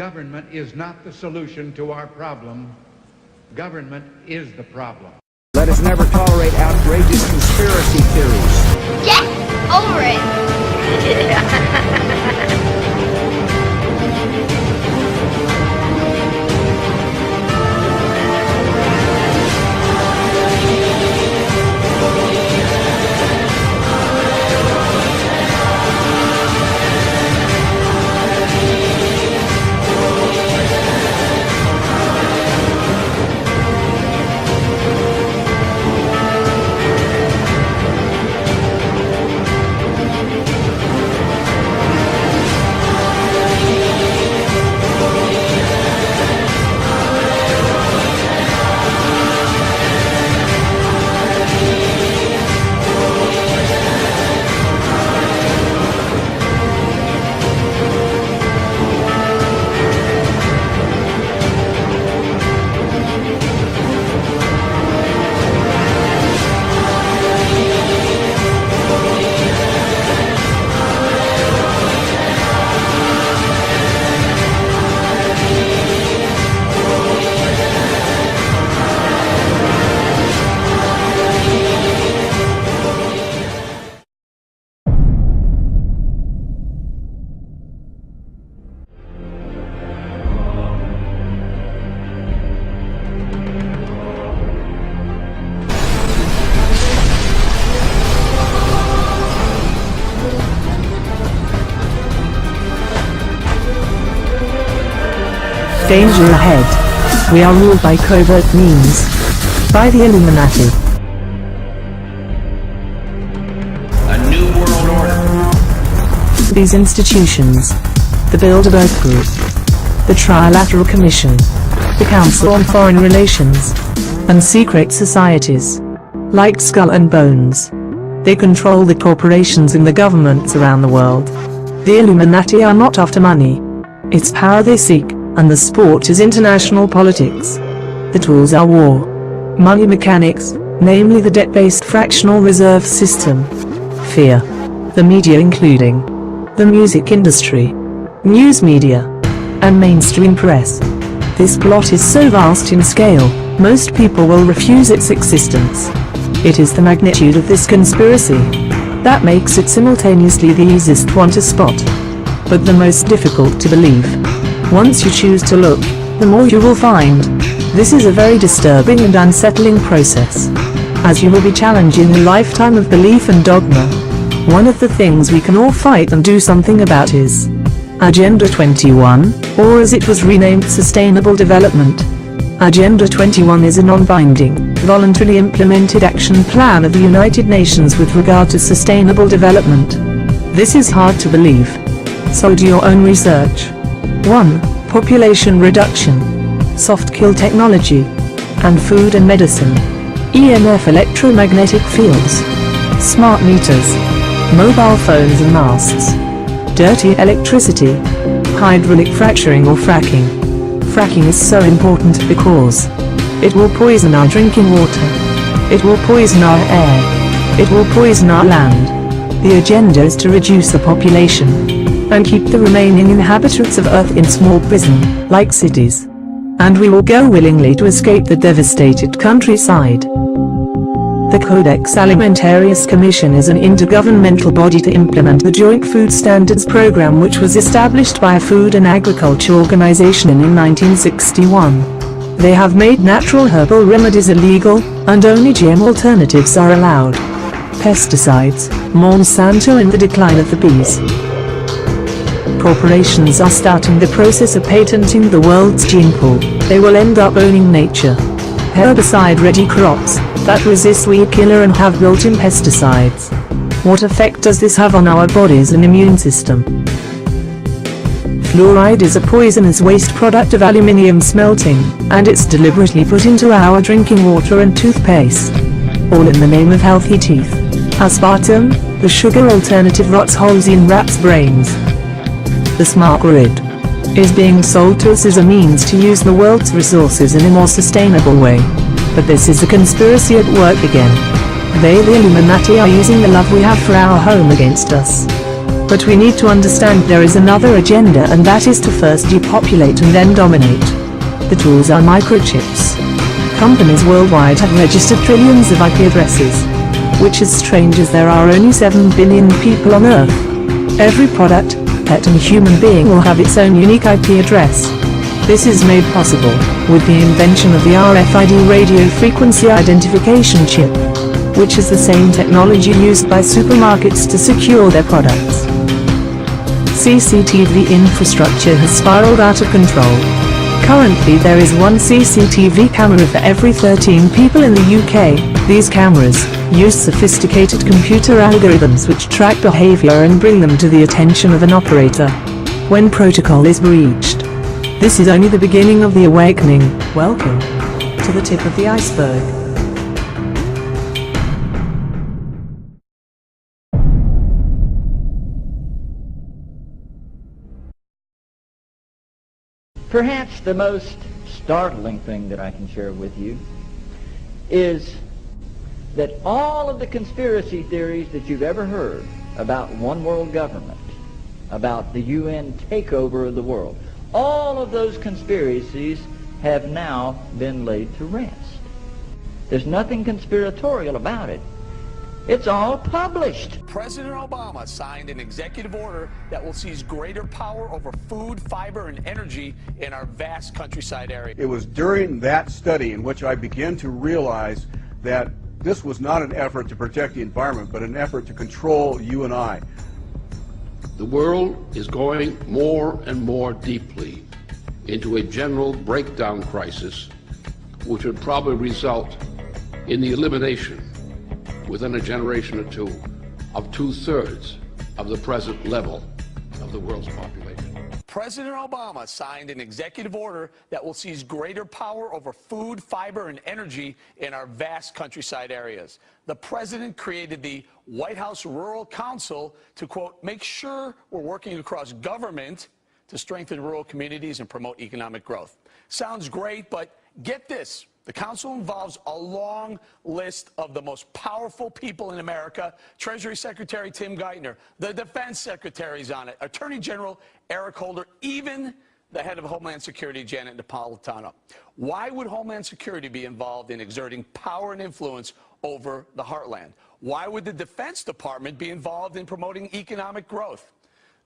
Government is not the solution to our problem. Government is the problem. Let us never tolerate outrageous conspiracy theories. Get over it! Danger ahead. We are ruled by covert means. By the Illuminati. A new world order. These institutions. The Bilderberg Group. The Trilateral Commission. The Council on Foreign Relations. And secret societies. Like Skull and Bones. They control the corporations and the governments around the world. The Illuminati are not after money. It's power they seek. And the sport is international politics. The tools are war. Money mechanics, namely the debt-based fractional reserve system. Fear. The media including the music industry, news media, and mainstream press. This plot is so vast in scale, most people will refuse its existence. It is the magnitude of this conspiracy that makes it simultaneously the easiest one to spot, but the most difficult to believe. Once you choose to look, the more you will find. This is a very disturbing and unsettling process, as you will be challenging a lifetime of belief and dogma. One of the things we can all fight and do something about is Agenda 21, or as it was renamed, Sustainable Development. Agenda 21 is a non-binding, voluntarily implemented action plan of the United Nations with regard to sustainable development. This is hard to believe, so do your own research. 1. Population reduction, soft kill technology, and food and medicine. EMF electromagnetic fields, smart meters, mobile phones and masts, dirty electricity, hydraulic fracturing or fracking. Fracking is so important because it will poison our drinking water, it will poison our air, it will poison our land. The agenda is to reduce the population and keep the remaining inhabitants of Earth in small prison, like cities. And we will go willingly to escape the devastated countryside. The Codex Alimentarius Commission is an intergovernmental body to implement the Joint Food Standards Program, which was established by a Food and Agriculture Organization in 1961. They have made natural herbal remedies illegal, and only GM alternatives are allowed. Pesticides, Monsanto and the decline of the bees. Corporations are starting the process of patenting the world's gene pool. They will end up owning nature. Herbicide-ready crops that resist weed killer and have built-in pesticides. What effect does this have on our bodies and immune system? Fluoride is a poisonous waste product of aluminium smelting, and it's deliberately put into our drinking water and toothpaste. All in the name of healthy teeth. Aspartame, the sugar alternative, rots holes in rats' brains. The smart grid is being sold to us as a means to use the world's resources in a more sustainable way. But this is a conspiracy at work again. They, the Illuminati, are using the love we have for our home against us. But we need to understand there is another agenda, and that is to first depopulate populate and then dominate. The tools are microchips. Companies worldwide have registered trillions of IP addresses. Which is strange as there are only 7 billion people on Earth. Every product, pet and human being will have its own unique IP address. This is made possible with the invention of the RFID radio frequency identification chip, which is the same technology used by supermarkets to secure their products. CCTV infrastructure has spiraled out of control. Currently there is one CCTV camera for every 13 people in the UK. These cameras use sophisticated computer algorithms which track behavior and bring them to the attention of an operator when protocol is breached. This is only the beginning of the awakening. Welcome to the tip of the iceberg. Perhaps the most startling thing that I can share with you is that all of the conspiracy theories that you've ever heard about one world government, about the UN takeover of the world, all of those conspiracies have now been laid to rest. There's nothing conspiratorial about it. It's all published. President Obama signed an executive order that will seize greater power over food, fiber, and energy in our vast countryside area. It was during that study in which I began to realize that this was not an effort to protect the environment, but an effort to control you and I. The world is going more and more deeply into a general breakdown crisis, which would probably result in the elimination within a generation or two of 2/3 of the present level of the world's population. President Obama signed an executive order that will seize greater power over food, fiber, and energy in our vast countryside areas. The president created the White House Rural Council to, quote, make sure we're working across government to strengthen rural communities and promote economic growth. Sounds great, but get this. The council involves a long list of the most powerful people in America. Treasury Secretary Tim Geithner, the Defense Secretary's on it, Attorney General Eric Holder, even the head of Homeland Security, Janet Napolitano. Why would Homeland Security be involved in exerting power and influence over the heartland? Why would the Defense Department be involved in promoting economic growth?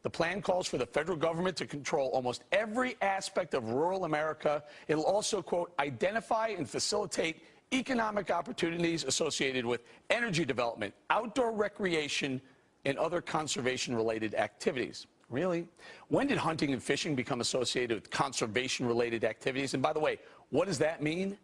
The plan calls for the federal government to control almost every aspect of rural America. It'll also, quote, identify and facilitate economic opportunities associated with energy development, outdoor recreation, and other conservation-related activities. Really? When did hunting and fishing become associated with conservation-related activities? And by the way, what does that mean?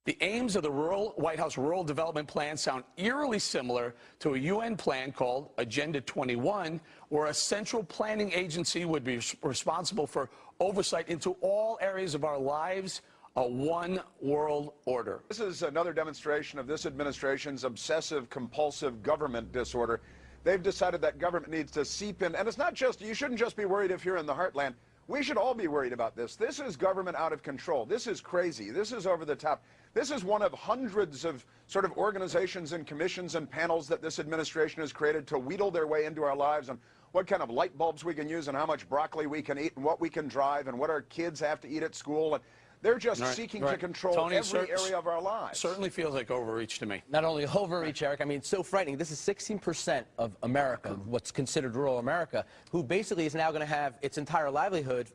The aims of the White House Rural Development Plan sound eerily similar to a UN plan called Agenda 21, where a central planning agency would be responsible for oversight into all areas of our lives, a one world order. This is another demonstration of this administration's obsessive-compulsive government disorder. They've decided that government needs to seep in, and it's not just, you shouldn't just be worried if you're in the heartland. We should all be worried about this. This is government out of control. This is crazy. This is over the top. This is one of hundreds of sort of organizations and commissions and panels that this administration has created to wheedle their way into our lives on what kind of light bulbs we can use and how much broccoli we can eat and what we can drive and what our kids have to eat at school. And they're just seeking to control Tony, every area of our lives. Certainly feels like overreach to me. Not only overreach, Eric, I mean, it's so frightening. This is 16% of America, what's considered rural America, who basically is now going to have its entire livelihood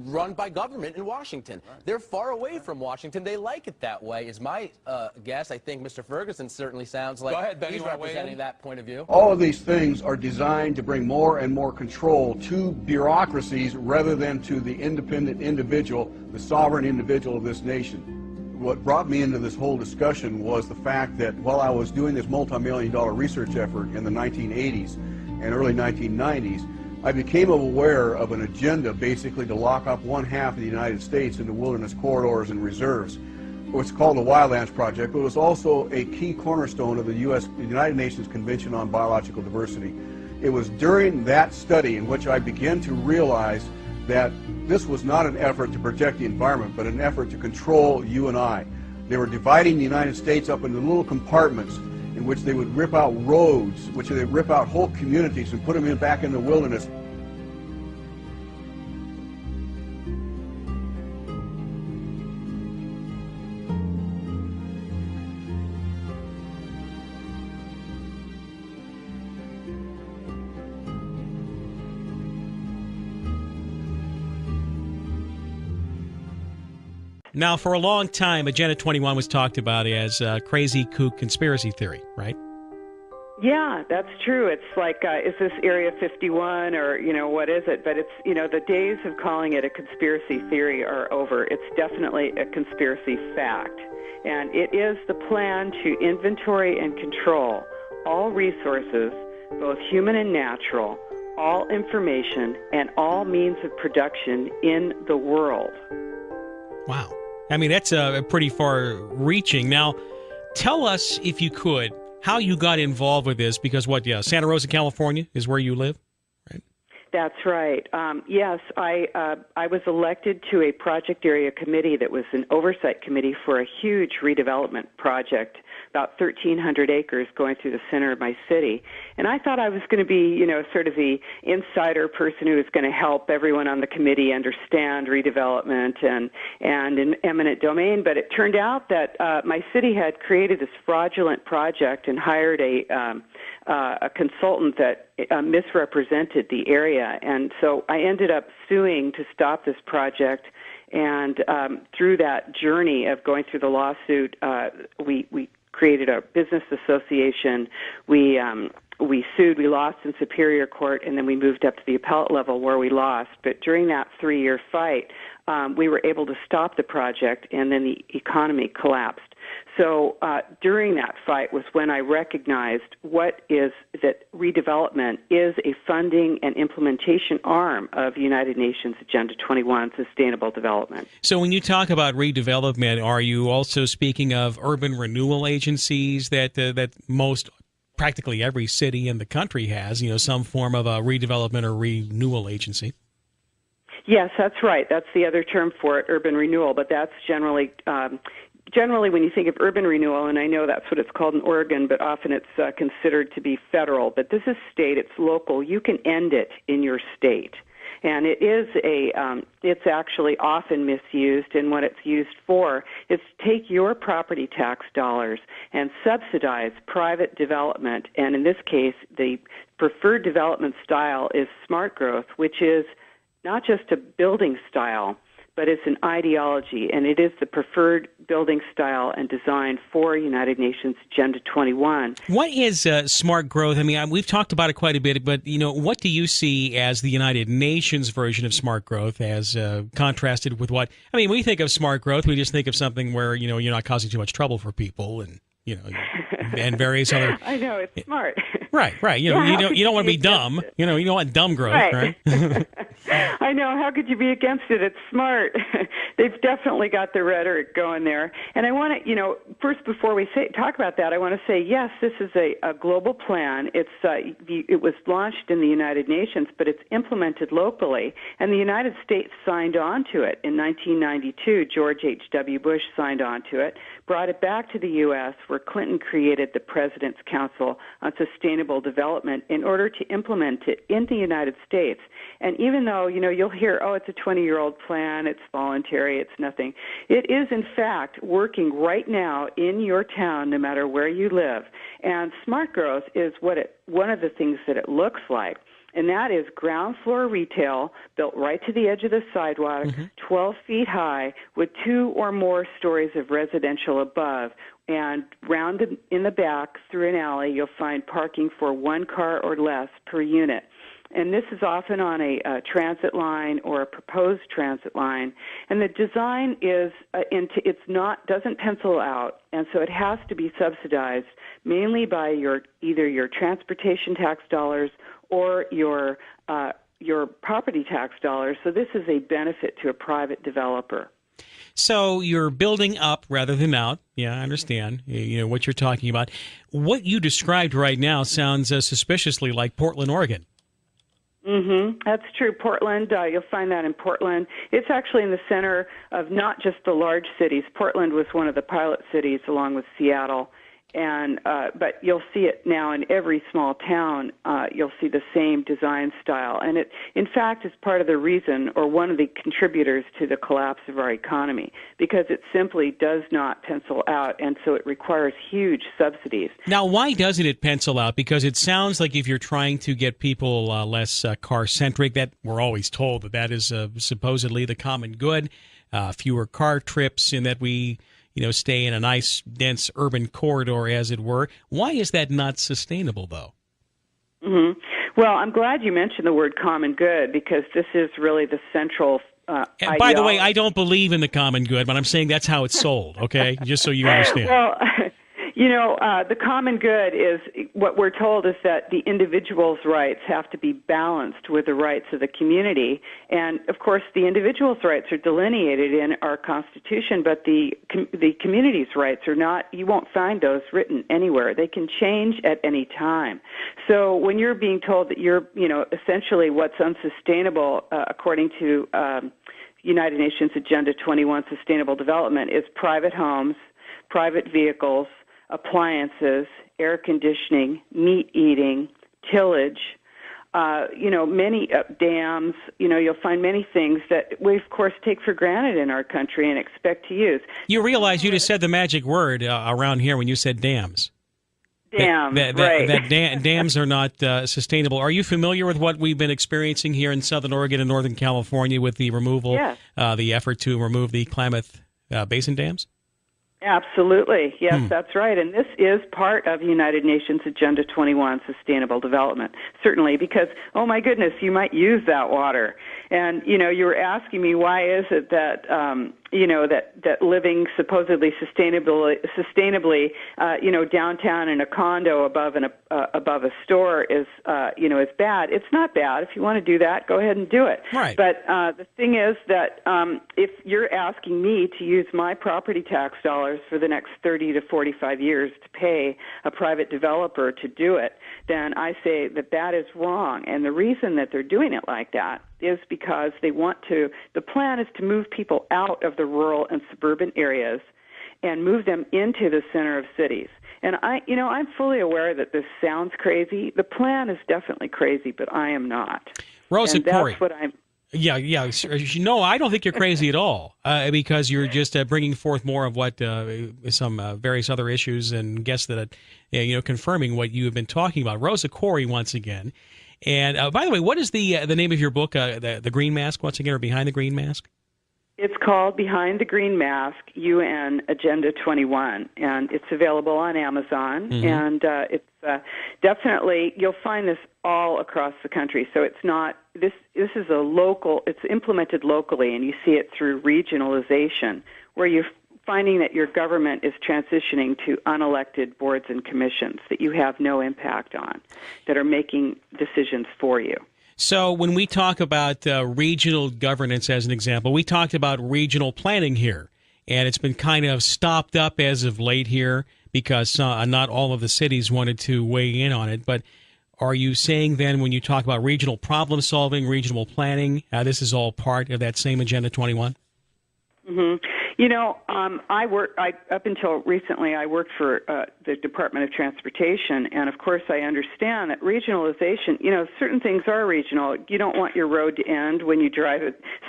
run by government in Washington. Right. They're far away from Washington. They like it that way, is my guess. I think Mr. Ferguson certainly sounds like he's representing that point of view. All of these things are designed to bring more and more control to bureaucracies rather than to the independent individual, the sovereign individual of this nation. What brought me into this whole discussion was the fact that while I was doing this multi-million-dollar research effort in the 1980s and early 1990s, I became aware of an agenda basically to lock up one half of the United States into wilderness corridors and reserves. What's called the Wildlands Project, but it was also a key cornerstone of the United Nations Convention on Biological Diversity. It was during that study in which I began to realize that this was not an effort to protect the environment, but an effort to control you and I. They were dividing the United States up into little compartments in which they would rip out roads, which they would rip out whole communities and put them back in the wilderness. Now, for a long time, Agenda 21 was talked about as crazy kook conspiracy theory, right? Yeah, that's true. It's like, is this Area 51 or, what is it? But it's, the days of calling it a conspiracy theory are over. It's definitely a conspiracy fact. And it is the plan to inventory and control all resources, both human and natural, all information, and all means of production in the world. Wow. I mean, that's pretty far-reaching. Now, tell us, if you could, how you got involved with this, because Santa Rosa, California is where you live, right? That's right. Yes, I was elected to a project area committee that was an oversight committee for a huge redevelopment project, about 1,300 acres going through the center of my city. And I thought I was going to be, sort of the insider person who was going to help everyone on the committee understand redevelopment and an eminent domain. But it turned out that my city had created this fraudulent project and hired a consultant that misrepresented the area. And so I ended up suing to stop this project. And through that journey of going through the lawsuit, we created a business association. We sued. We lost in Superior Court, and then we moved up to the appellate level where we lost. But during that 3-year fight, we were able to stop the project, and then the economy collapsed. So during that fight was when I recognized that redevelopment is a funding and implementation arm of United Nations Agenda 21, Sustainable Development. So when you talk about redevelopment, are you also speaking of urban renewal agencies that most practically every city in the country has, some form of a redevelopment or renewal agency? Yes, that's right. That's the other term for it, urban renewal, but that's generally when you think of urban renewal, and I know that's what it's called in Oregon, but often it's considered to be federal, but this is state, it's local. You can end it in your state. And it is it's actually often misused, and what it's used for is to take your property tax dollars and subsidize private development. And in this case, the preferred development style is smart growth, which is not just a building style, but it's an ideology, and it is the preferred building style and design for United Nations Agenda 21. What is smart growth? I mean, we've talked about it quite a bit, but, what do you see as the United Nations version of smart growth as contrasted with what? I mean, we think of smart growth, we just think of something where, you're not causing too much trouble for people and, and various other... I know, it's smart. Right. You don't want to be dumb. You don't want dumb growth, right? I know. How could you be against it? It's smart. They've definitely got the rhetoric going there. And I want to, first before we talk about that, I want to say, yes, this is a global plan. It was launched in the United Nations, but it's implemented locally. And the United States signed on to it in 1992. George H.W. Bush signed on to it, brought it back to the U.S., where Clinton created the President's Council on Sustainable Development in order to implement it in the United States. And even though, you'll hear, it's a 20-year-old plan, it's voluntary, it's nothing, it is, in fact, working right now in your town, no matter where you live. And smart growth is one of the things that it looks like. And that is ground floor retail built right to the edge of the sidewalk, 12 feet high, with 2 or more stories of residential above. And round in the back through an alley, you'll find parking for 1 car or less per unit. And this is often on a transit line or a proposed transit line. And the design is doesn't pencil out, and so it has to be subsidized mainly by either your transportation tax dollars or your property tax dollars. So this is a benefit to a private developer. So you're building up rather than out. Yeah, I understand. What you're talking about. What you described right now sounds suspiciously like Portland, Oregon. That's true. Portland, you'll find that in Portland. It's actually in the center of not just the large cities. Portland was one of the pilot cities along with Seattle. But you'll see it now in every small town. You'll see the same design style, and it, in fact, is part of the reason, or one of the contributors to the collapse of our economy, because it simply does not pencil out, and so it requires huge subsidies. Now, why doesn't it pencil out? Because it sounds like if you're trying to get people less car-centric, that we're always told that is supposedly the common good, fewer car trips, and that we stay in a nice, dense urban corridor, as it were. Why is that not sustainable, though? Mm-hmm. Well, I'm glad you mentioned the word common good, because this is really the central and by the way, I don't believe in the common good, but I'm saying that's how it's sold, okay? Just so you understand. Well, the common good is, what we're told is that the individual's rights have to be balanced with the rights of the community. And, of course, the individual's rights are delineated in our Constitution, but the community's rights are not. You won't find those written anywhere. They can change at any time. So when you're being told that you're, essentially what's unsustainable, according to United Nations Agenda 21 Sustainable Development, is private homes, private vehicles, appliances, air conditioning, meat eating, tillage, many dams. You'll find many things that we, of course, take for granted in our country and expect to use. You realize you just said the magic word around here when you said dams. Dams, right. Dams are not sustainable. Are you familiar with what we've been experiencing here in Southern Oregon and Northern California with the removal, yes. The effort to remove the Klamath Basin dams? Absolutely. Yes, that's right. And this is part of United Nations Agenda 21 Sustainable Development, certainly, because, oh my goodness, you might use that water. And, you were asking me, why is it that, that living supposedly sustainably, downtown in a condo above a store is bad. It's not bad. If you want to do that, go ahead and do it. Right. But the thing is that if you're asking me to use my property tax dollars for the next 30 to 45 years to pay a private developer to do it, then I say that is wrong. And the reason that they're doing it like that is because they want to, the plan is to move people out of the rural and suburban areas and move them into the center of cities. And I'm fully aware that this sounds crazy. The plan is definitely crazy, but I am not. Rosa Corey. That's what I'm... Yeah. No, I don't think you're crazy at all, because you're just bringing forth more of what some various other issues and guests that, confirming what you have been talking about. Rosa Corey, once again. And by the way, what is the name of your book, the Green Mask, once again, or Behind the Green Mask? It's called Behind the Green Mask, UN Agenda 21, and it's available on Amazon. Mm-hmm. And it's definitely, you'll find this all across the country. So it's not, this is it's implemented locally, and you see it through regionalization, where you're finding that your government is transitioning to unelected boards and commissions that you have no impact on, that are making decisions for you. So when we talk about regional governance, as an example, we talked about regional planning here, and it's been kind of stopped up as of late here because not all of the cities wanted to weigh in on it. But are you saying then, when you talk about regional problem solving, regional planning, this is all part of that same Agenda 21? Mm-hmm. Up until recently, I worked for the Department of Transportation, and of course I understand that regionalization, certain things are regional. You don't want your road to end when you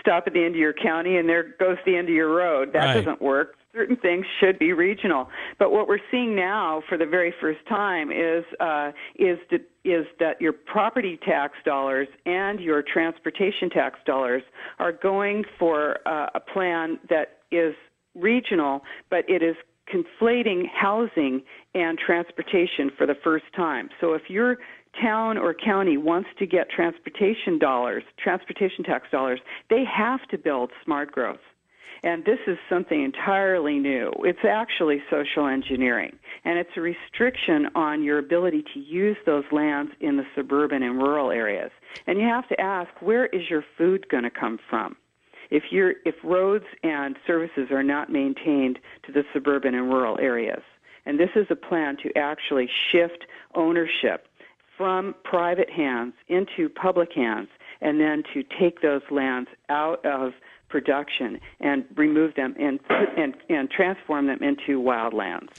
stop at the end of your county and there goes the end of your road. That doesn't work. Certain things should be regional. But what we're seeing now for the very first time is that your property tax dollars and your transportation tax dollars are going for a plan that is regional, but it is conflating housing and transportation for the first time. So if your town or county wants to get transportation tax dollars, they have to build smart growth. And this is something entirely new. It's actually social engineering, and it's a restriction on your ability to use those lands in the suburban and rural areas. And you have to ask, where is your food going to come from? If roads and services are not maintained to the suburban and rural areas. And this is a plan to actually shift ownership from private hands into public hands, and then to take those lands out of production and remove them and transform them into wildlands.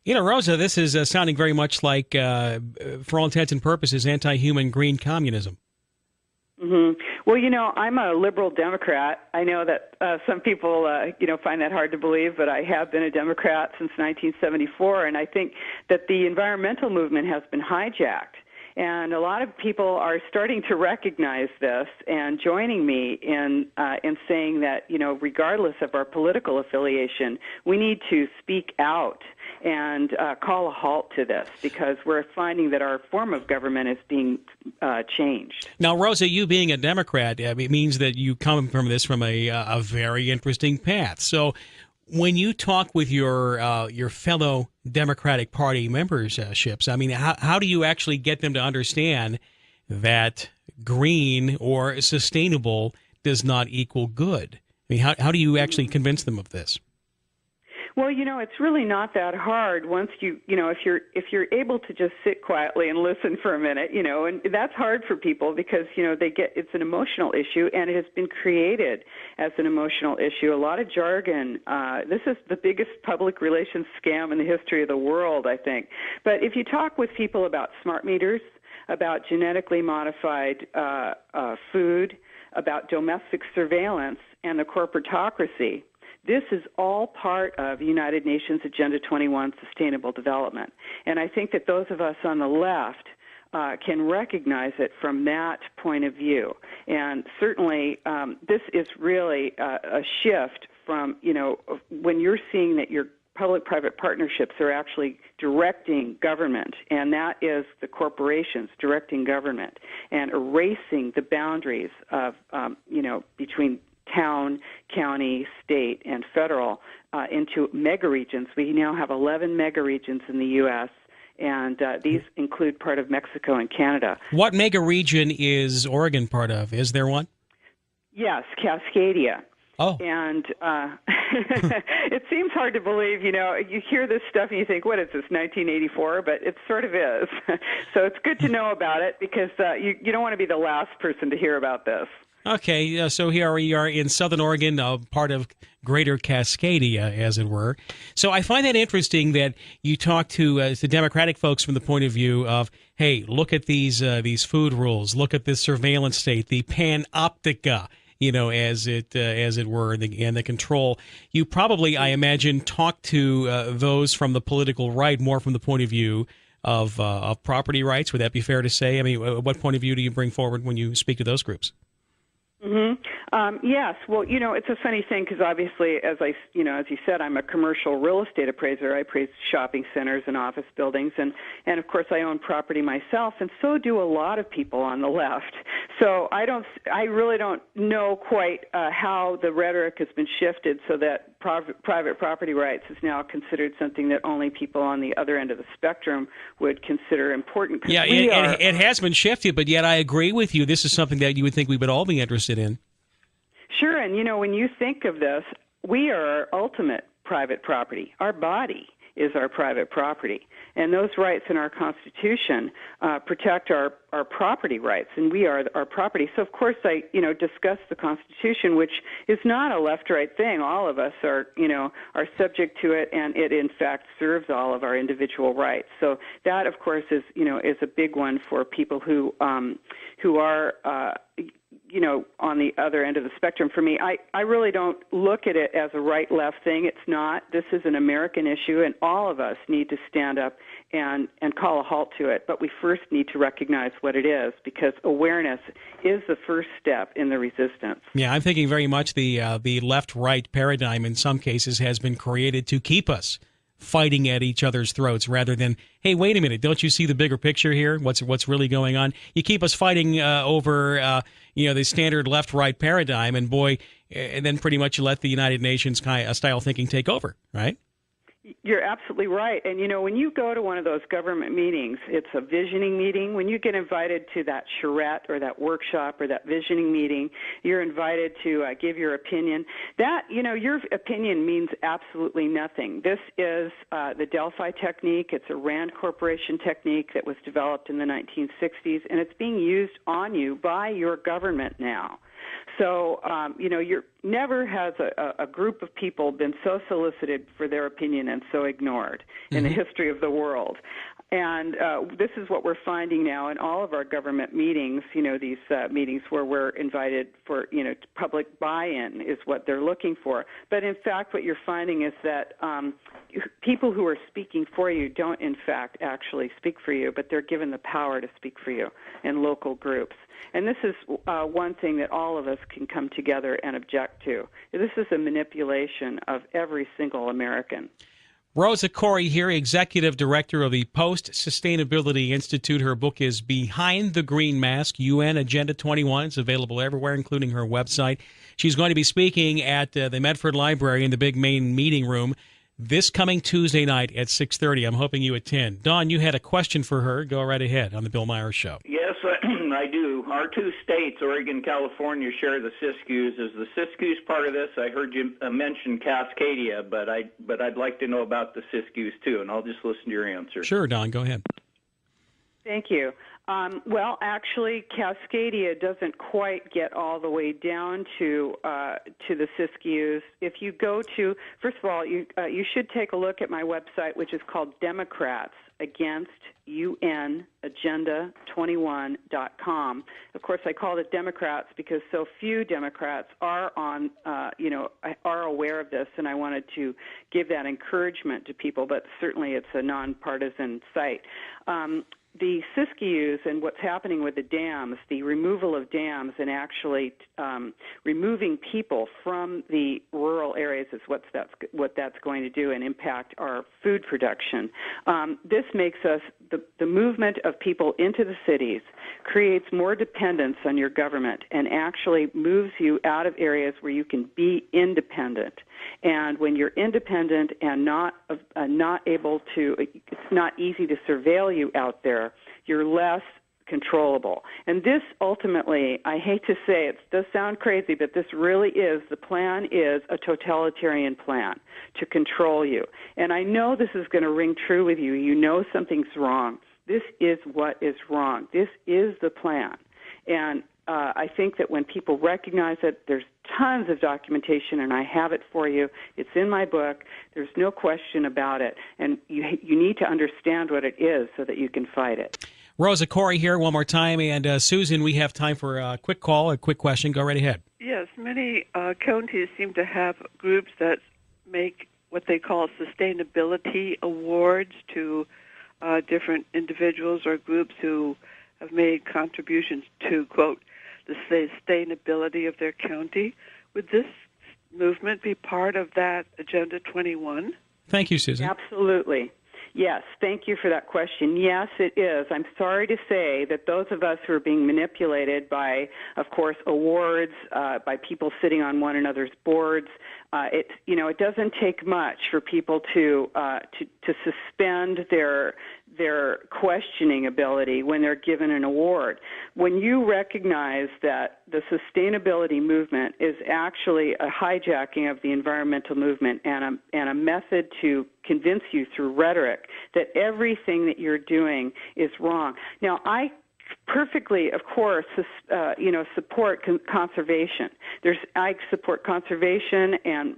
You know, Rosa, this is sounding very much like, for all intents and purposes, anti-human green communism. Mm-hmm. Well, you know, I'm a liberal Democrat. I know that some people, find that hard to believe, but I have been a Democrat since 1974, and I think that the environmental movement has been hijacked. And a lot of people are starting to recognize this and joining me in saying that, you know, regardless of our political affiliation, we need to speak out and call a halt to this, because we're finding that our form of government is being changed. Now, Rosa, you being a Democrat, it means that you come from this from a very interesting path. So when you talk with your fellow Democratic Party memberships, I mean, how do you actually get them to understand that green or sustainable does not equal good? I mean, how do you actually convince them of this? Well, you know, it's really not that hard once if you're able to just sit quietly and listen for a minute, you know, and that's hard for people because, you know, it's an emotional issue and it has been created as an emotional issue. A lot of jargon. This is the biggest public relations scam in the history of the world, I think. But if you talk with people about smart meters, about genetically modified food, about domestic surveillance and the corporatocracy, this is all part of United Nations Agenda 21 Sustainable Development. And I think that those of us on the left can recognize it from that point of view. And certainly this is really a shift from, you know, when you're seeing that your public-private partnerships are actually directing government, and that is the corporations directing government and erasing the boundaries of, between town, county, state, and federal into megaregions. We now have 11 megaregions in the U.S., and these include part of Mexico and Canada. What megaregion is Oregon part of? Is there one? Yes, Cascadia. Oh. And it seems hard to believe, you know, you hear this stuff and you think, what is this, 1984? But it sort of is. So it's good to know about it because you don't want to be the last person to hear about this. Okay, so here we are in Southern Oregon, part of Greater Cascadia, as it were. So I find that interesting that you talk to the Democratic folks from the point of view of, hey, look at these food rules, look at this surveillance state, the panoptica, you know, as it were, and the control. You probably, I imagine, talk to those from the political right more from the point of view of property rights. Would that be fair to say? I mean, what point of view do you bring forward when you speak to those groups? Mm-hmm. Yes. Well, you know, it's a funny thing because obviously, as you said, I'm a commercial real estate appraiser. I appraise shopping centers and office buildings, and of course, I own property myself, and so do a lot of people on the left. So I really don't know quite how the rhetoric has been shifted so that private property rights is now considered something that only people on the other end of the spectrum would consider important. Yeah, it has been shifted, but yet I agree with you. This is something that you would think we would all be interested in. Sure, and you know, when you think of this, we are our ultimate private property. Our body is our private property, and those rights in our Constitution protect our property rights, and we are our property. So, of course, I discuss the Constitution, which is not a left-right thing. All of us are subject to it, and it in fact serves all of our individual rights. So that, of course, is a big one for people who are on the other end of the spectrum. For me, I really don't look at it as a right-left thing. It's not. This is an American issue, and all of us need to stand up and call a halt to it. But we first need to recognize what it is, because awareness is the first step in the resistance. Yeah, I'm thinking very much the left-right paradigm in some cases has been created to keep us fighting at each other's throats rather than, hey, wait a minute, don't you see the bigger picture here? What's really going on? You keep us fighting over the standard left-right paradigm, and then pretty much you let the United Nations kind of style thinking take over, right? You're absolutely right. And, when you go to one of those government meetings, it's a visioning meeting. When you get invited to that charrette or that workshop or that visioning meeting, you're invited to give your opinion. That, your opinion means absolutely nothing. This is the Delphi technique. It's a Rand Corporation technique that was developed in the 1960s, and it's being used on you by your government now. So, never has a group of people been so solicited for their opinion and so ignored in the history of the world. And this is what we're finding now in all of our government meetings, these meetings where we're invited for, public buy-in is what they're looking for. But in fact, what you're finding is that people who are speaking for you don't, in fact, actually speak for you, but they're given the power to speak for you in local groups. And this is one thing that all of us can come together and object to. This is a manipulation of every single American. Rosa Corey here, Executive Director of the Post-Sustainability Institute. Her book is Behind the Green Mask, UN Agenda 21. It's available everywhere, including her website. She's going to be speaking at the Medford Library in the big main meeting room this coming Tuesday night at 6:30. I'm hoping you attend. Dawn, you had a question for her. Go right ahead on the Bill Myers Show. Yes, I do. Our two states, Oregon and California, share the Siskiyous. Is the Siskiyous part of this? I heard you mention Cascadia, but I'd like to know about the Siskiyous too, and I'll just listen to your answer. Sure, Dawn, go ahead. Thank you. Well, actually, Cascadia doesn't quite get all the way down to the Siskiyous. If you go to, first of all, you should take a look at my website, which is called Democrats Against UN Agenda 21.com. Of course, I called it Democrats because so few Democrats are are aware of this, and I wanted to give that encouragement to people. But certainly, it's a nonpartisan site. The Siskiyous and what's happening with the dams, the removal of dams and actually removing people from the rural areas is what that's going to do and impact our food production. This makes us, the movement of people into the cities creates more dependence on your government and actually moves you out of areas where you can be independent. And when you're independent and not able to, it's not easy to surveil you out there, you're less controllable. And this ultimately, I hate to say it does sound crazy, but this really is, the plan is a totalitarian plan to control you. And I know this is going to ring true with you. You know something's wrong. This is what is wrong. This is the plan. And I think that when people recognize it, there's tons of documentation, and I have it for you. It's in my book. There's no question about it. And you need to understand what it is so that you can fight it. Rosa Corey here one more time. And Susan, we have time for a quick call, a quick question. Go right ahead. Yes, many counties seem to have groups that make what they call sustainability awards to different individuals or groups who have made contributions to, quote, the sustainability of their county. Would this movement be part of that Agenda 21? Thank you, Susan. Absolutely. Yes, thank you for that question. Yes, it is. I'm sorry to say that those of us who are being manipulated by, of course, awards, by people sitting on one another's boards, it doesn't take much for people to suspend their questioning ability when they're given an award. When you recognize that the sustainability movement is actually a hijacking of the environmental movement and a method to convince you through rhetoric that everything that you're doing is wrong. Now, I perfectly, of course, support conservation. I support conservation and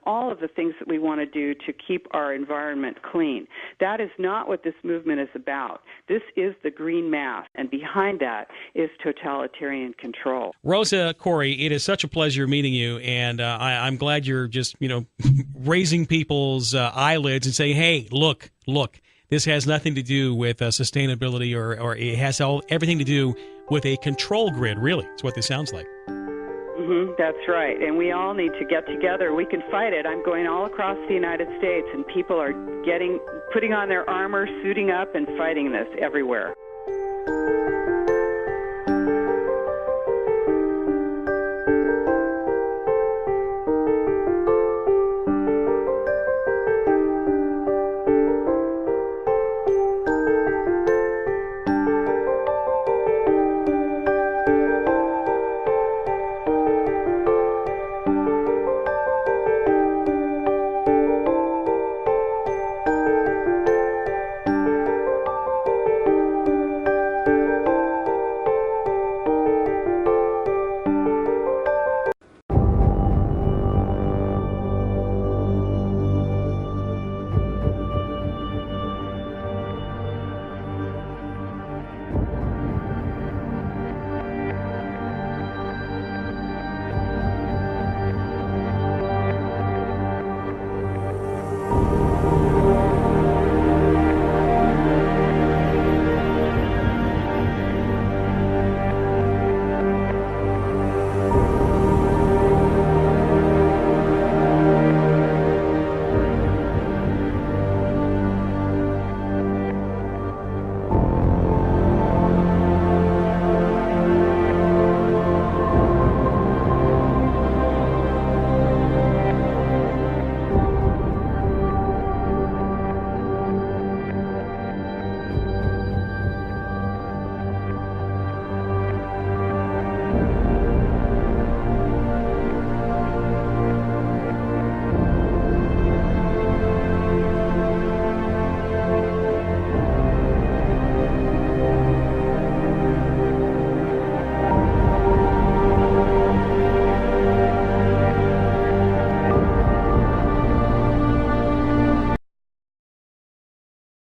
all of the things that we want to do to keep our environment clean. That is not what this movement is about. This is the green mass, and behind that is totalitarian control. Rosa Corey, it is such a pleasure meeting you, and I'm glad you're just raising people's eyelids and saying, "Hey, look." This has nothing to do with sustainability or it has everything to do with a control grid, really. It's what this sounds like. That's right. And we all need to get together. We can fight it. I'm going all across the United States, and people are putting on their armor, suiting up, and fighting this everywhere.